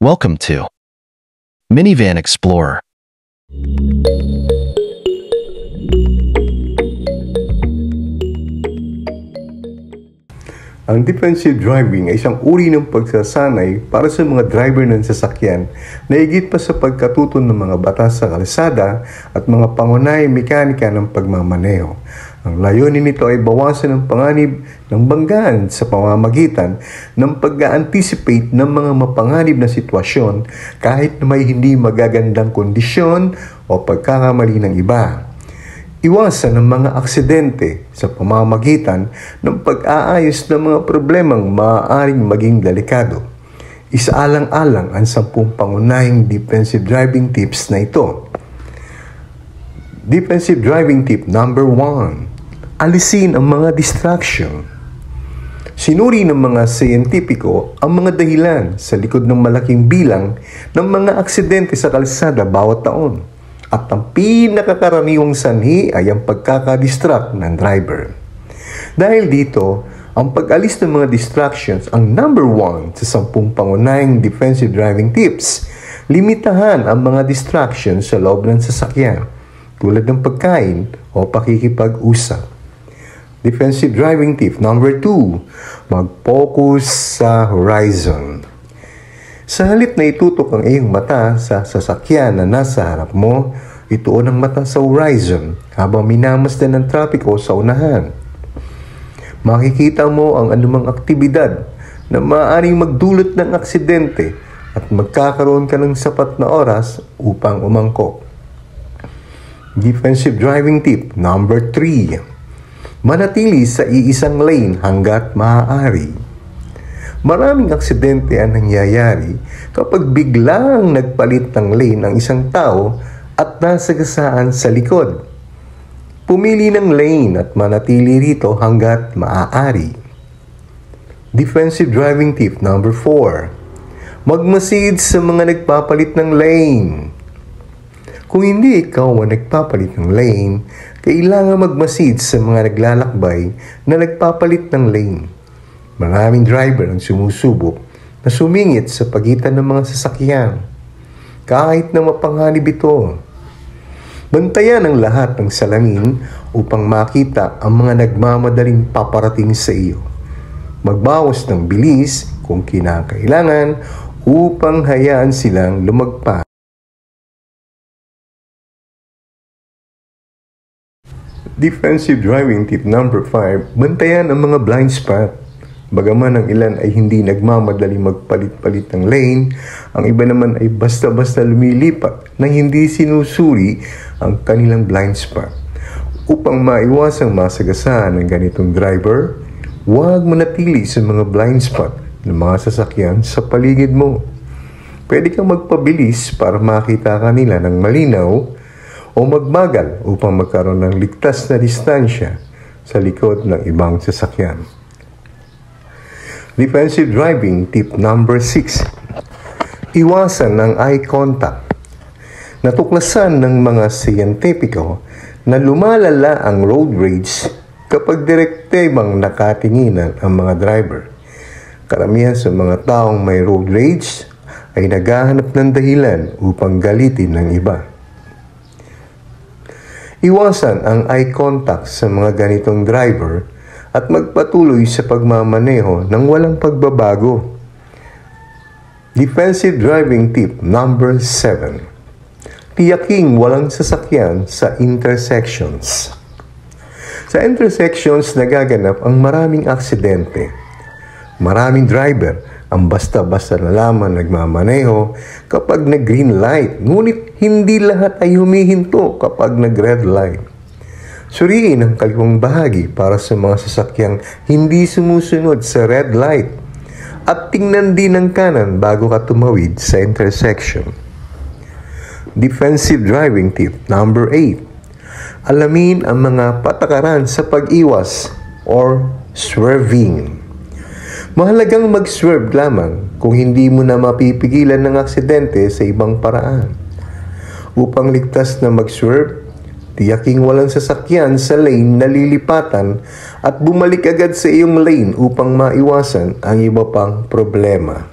Welcome to Minivan Explorer. Ang defensive driving ay isang uri ng pagsasanay para sa mga driver ng sasakyan na higit pa sa pagkatuto ng mga batas sa kalsada at mga pangunahing mekanika ng pagmamaneho. Ang layunin nito ay bawasan ang panganib ng banggaan sa pamamagitan ng pag-anticipate ng mga mapanganib na sitwasyon kahit na may hindi magagandang kondisyon o pagkakamali ng iba. Iwasan ang mga aksidente sa pamamagitan ng pag-aayos ng mga problemang maaaring maging delikado. Isaalang-alang ang 10 pangunahing defensive driving tips na ito. Defensive driving tip number 1. Alisin ang mga distraction. Sinuri ng mga siyentipiko ang mga dahilan sa likod ng malaking bilang ng mga aksidente sa kalsada bawat taon. At ang pinakakaraniwang sanhi ay ang pagkakadistract ng driver. Dahil dito, ang pag-alis ng mga distractions ang number 1 sa 10 pangunahing defensive driving tips. Limitahan ang mga distractions sa loob ng sasakyan, tulad ng pagkain o pakikipag-usap. Defensive driving tip number 2, mag-focus sa horizon. Sa halip na itutok ang iyong mata sa sasakyan na nasa harap mo, ituon ang mata sa horizon habang minamasdan ng trapiko sa unahan. Makikita mo ang anumang aktibidad na maaaring magdulot ng aksidente at magkakaroon ka ng sapat na oras upang umangkop. Defensive driving tip number 3. Manatili sa iisang lane hanggat maaari. Maraming aksidente ang nangyayari kapag biglang nagpalit ng lane ang isang tao at nasagasaan sa likod. Pumili ng lane at manatili rito hanggat maaari. Defensive driving tip number 4. Magmasid sa mga nagpapalit ng lane. Kung hindi ikaw ang nagpapalit ng lane, kailangan magmasid sa mga naglalakbay na nagpapalit ng lane. Maraming driver ang sumusubok na sumingit sa pagitan ng mga sasakyan, kahit na mapanganib ito. Bantayan ang lahat ng salamin upang makita ang mga nagmamadaling paparating sa iyo. Magbawas ng bilis kung kinakailangan upang hayaan silang lumagpas. Defensive driving tip number 5, bantayan ang mga blind spot. Bagaman ang ilan ay hindi nagmamadali magpalit-palit ng lane, ang iba naman ay basta-basta lumilipat nang hindi sinusuri ang kanilang blind spot. Upang maiwasang masagasaan ng ganitong driver, huwag manatili sa mga blind spot ng mga sasakyan sa paligid mo. Pwede kang magpabilis para makita kanila ng malinaw o magbagal upang magkaroon ng ligtas na distansya sa likod ng ibang sasakyan. Defensive driving tip number 6. Iwasan ang eye contact. Natuklasan ng mga siyentipiko na lumalala ang road rage kapag direktibang nakatinginan ang mga driver. Karamihan sa mga taong may road rage ay naghahanap ng dahilan upang galitin ng iba. Iwasan ang eye contact sa mga ganitong driver at magpatuloy sa pagmamaneho ng walang pagbabago. Defensive driving tip number 7. Tiyaking walang sasakyan sa intersections. Sa intersections nagaganap ang maraming aksidente. Maraming driver ang basta-basta na lamang nagmamaneho kapag nag-green light, ngunit hindi lahat ay humihinto kapag nag-red light. Suriin ang kaliwang bahagi para sa mga sasakyang hindi sumusunod sa red light at tingnan din ang kanan bago ka tumawid sa intersection. Defensive driving tip number 8. Alamin ang mga patakaran sa pag-iwas or swerving. Mahalagang mag-swerve lamang kung hindi mo na mapipigilan ng aksidente sa ibang paraan. Upang ligtas na mag-swerve, tiyaking walang sasakyan sa lane na lilipatan at bumalik agad sa iyong lane upang maiwasan ang iba pang problema.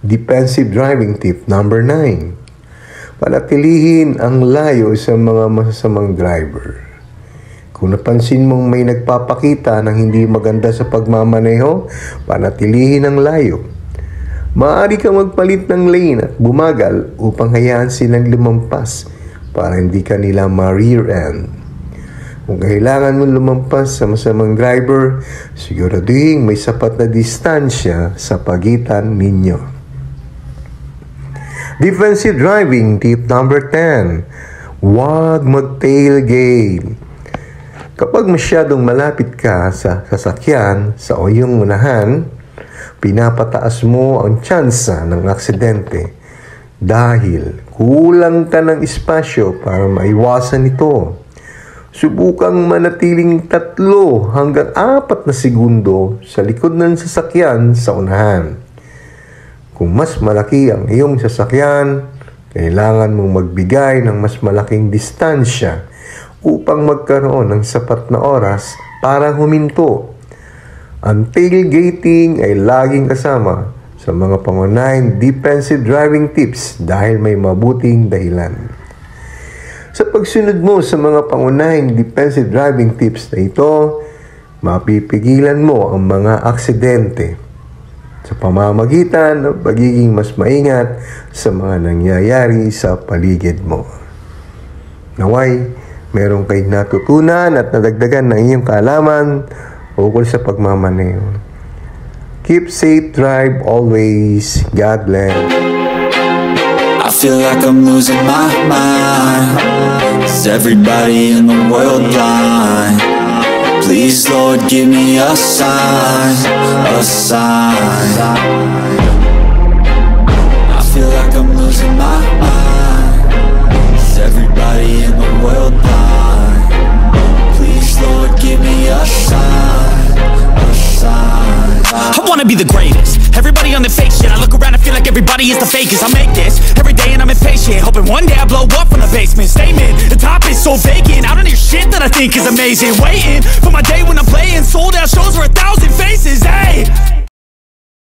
Defensive driving tip number 9. Panatilihin ang layo sa mga masasamang driver. Kung napansin mong may nagpapakita ng hindi maganda sa pagmamaneho, panatilihin ang layo. Maaari kang magpalit ng lane at bumagal upang hayaan silang lumampas para hindi ka nila ma-rear end. Kung kailangan mong lumampas sa masamang driver, siguraduhin may sapat na distansya sa pagitan ninyo. Defensive driving tip number 10. Huwag mag-tailgate. Kapag masyadong malapit ka sa sasakyan sa iyong unahan, pinapataas mo ang tsansa ng aksidente dahil kulang ka ng espasyo para maiwasan ito. Subukang manatiling 3 hanggang 4 na segundo sa likod ng sasakyan sa unahan. Kung mas malaki ang iyong sasakyan, kailangan mong magbigay ng mas malaking distansya upang magkaroon ng sapat na oras para huminto. Ang tailgating ay laging kasama sa mga pangunahing defensive driving tips dahil may mabuting dahilan. Sa pagsunod mo sa mga pangunahing defensive driving tips na ito, mapipigilan mo ang mga aksidente sa pamamagitan ng pagiging mas maingat sa mga nangyayari sa paligid mo. Naway, meron kayong natutunan at nadagdagan ng iyong kaalaman ukol sa pagmamaneho. Keep safe drive always. God bless. I feel like I'm losing my mind. Is everybody in the world blind? Please, Lord, give me a sign, a sign. I feel like I'm losing my mind. Is everybody in the world blind? Please, Lord, give me a sign, a sign. I wanna be the greatest. Everybody on the fake shit. I look around and feel like everybody is the fakest. I make this every day and I'm impatient, hoping one day I blow up from the basement. Statement, the top is so vacant. I don't hear shit that I think is amazing. Waiting for my day when I'm playing sold out shows for 1,000 faces. Hey,